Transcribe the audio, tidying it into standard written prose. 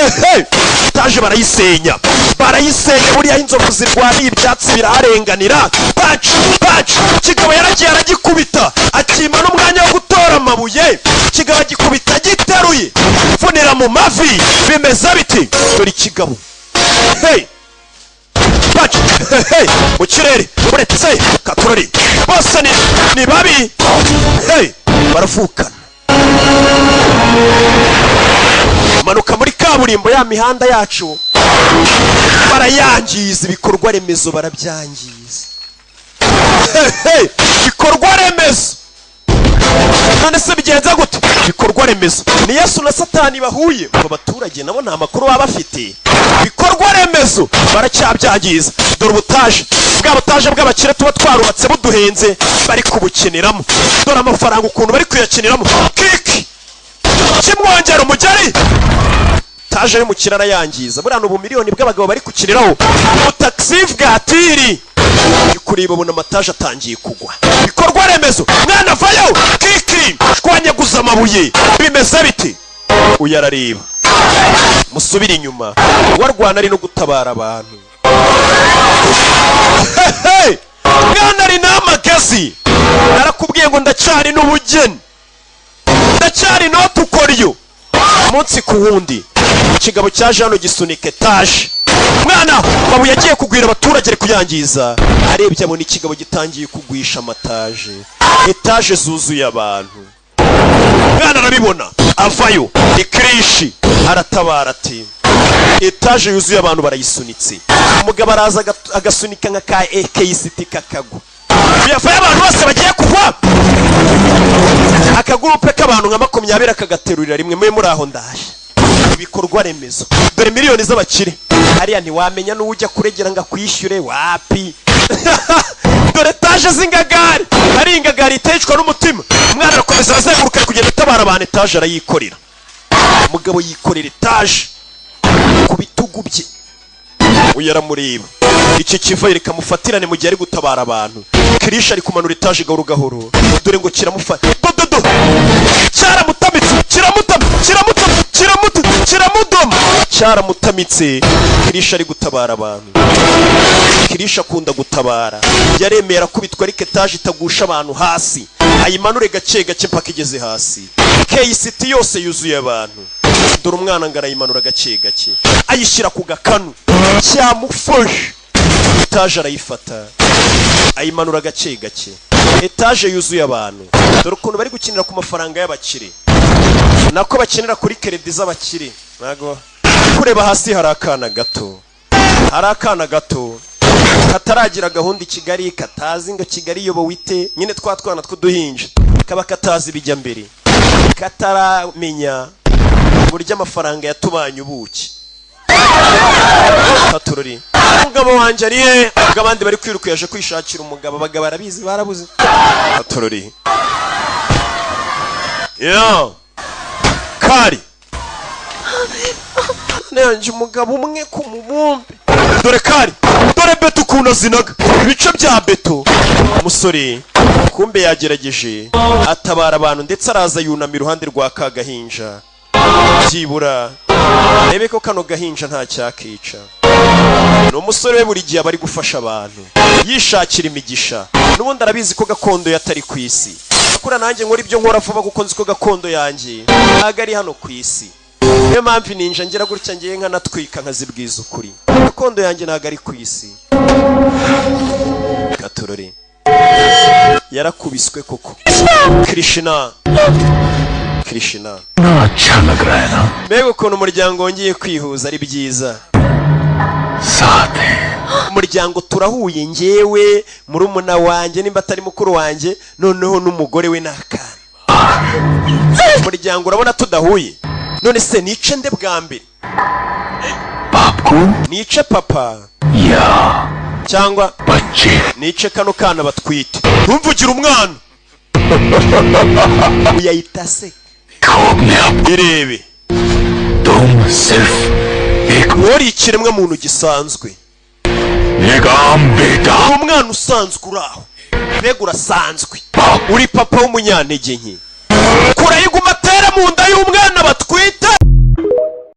etaje barayisenya buriya inzovu zirwaniye ibyatsi biraharenganira paci kigabo yaragiye aragikubita akima n'umwanya wo gutora amabuye kigabo agikubita giteruye funira mu mavi bimeze biti dore ikigabo paci mu kirere uretse katurori bose ni babi baravukana manuka muri kaburimbo ya mihanda yacu barayangiza ibikorwa remezo barabyangiza bikorwa remezo none se bigenza gute bikorwa remezo ni Yesu na Satani bahuye mu baturage nabo nta makuru baba bafite bikorwa remezo baracyabyangiza dore ubutaje bw'abakire tuba twarubatse buduhenze bari kubukiniramo dore amafaranga ukuntu bari kuyakiniramo kiki kimwongera umugeri taje mu kirara yangiza buriya n'ubu miliyoni bw'abagabo bari kukiniraho ubutaxi bwatiri kureba ubona amataje atangiye kugwa bikorwa remezo mwana vayo kiki shwanyaguza amabuye bimeze biti uyarareba musubira inyuma warwana ari no gutabara abantu mwana ari n'amagezi narakubwiye ngo ndacyari n'ubugeni ndacyari no tukoryo umunsi ku wundi ikigabo cyaje hano gisunika etaje mwana babu yagiye kugwira abaturage ari kuyangiza arebye abona ikigabo gitangiye kugwisha amataje etaje zuzuye abantu mwana arabibona avayo ikrishi aratabara ati etaje yuzuye abantu barayisunitse umugabo araza agasunika nka ka AKCT kakagwa yafaye abantu bose bagiye kugwa akagurupe k'abantu nka 20 akagaterurira rimwe mwe muri aho ndaje ibikorwa remezo dore miliyoni z'abakire hariya ntiwamenya n'ujya kuregera ngo akwishyure wapi dore etaje z'ingagari hari ingagari itecwa n'umutima umwana arakomeza azenguruka kugenda atabara abantu etaje arayikorera umugabo yikorera etaje ku bitugu bye uyaramureba iki kiva yereka mufatirane mu gihe ari gutabara abantu Kirisha ari kumanura etaje gahoro gahoro dore ngo kiramufata dodo cyaramutamitse cyaramutamitse Kirisha ari gutabara abantu Kirisha akunda gutabara yaremera kubitwa ariko etaje itagusha abantu hasi ayimanure gake gake mpaka igeze hasi KCT yose yuzuye abantu dore umwana ngarayimanura gake gake ayishyira ku gakanu cyamufashe etaje arayifata ayimanura gake gake etaje yuzuye abantu dore ukuntu bari gukinira ku mafaranga y'abakire nako bakinira kuri credit z'abakire nago kureba hasi hari akana gato kataragira gahunda i Kigali katazi ngo Kigali yobo wite nyine twatwana tw'uduhinja kaba katazi bijya mbere kataramenya burya amafaranga yatubanye ubuki Katurori umugabo wanje ariye abandi bari kwiruka yaje kwishakira umugabo abagabo barabizi barabuze Katurori kari nanje umugabo umwe ku mubumbe dore kari dore beto kuna zinaga ibice bya beto umusore kumbe yagerageje atabara abantu ndetse araza yunamira iruhande rwa kagahinja byibura rebe ko kano gahinja nta cyakica no musore we buri gihe bari gufasha abantu yishakira imigisha n'ubundi arabizi ko gakondo yatari ku isi akura nanjye nkora ibyo nkora vuba kuko nzi ko gakondo yanjye ntago ari hano ku isi niyo mpamvu ninja ngira gutya ngiye nkanatwika nkazibwiza ukuri gakondo yanjye ntago ari ku isi Katurori yarakubiswe koko Krishna mbega ukuntu umuryango wongeye kwihuza ari byiza umuryango turahuye ngewe murumuna wanjye nimba atari mukuru wanjye noneho n'umugore we n'akana umuryango urabona tudahuye none se nice nde bwa mbere nice papa cyangwa nice kano kana batwite ntumvugire umwana uyayita se irebe wari ikiremwa muntu gisanzwe umwana usanzwe uraho mbega urasanzwe uri papa w'umunyantege nke kurayiguma atera mu nda y'umwana batwite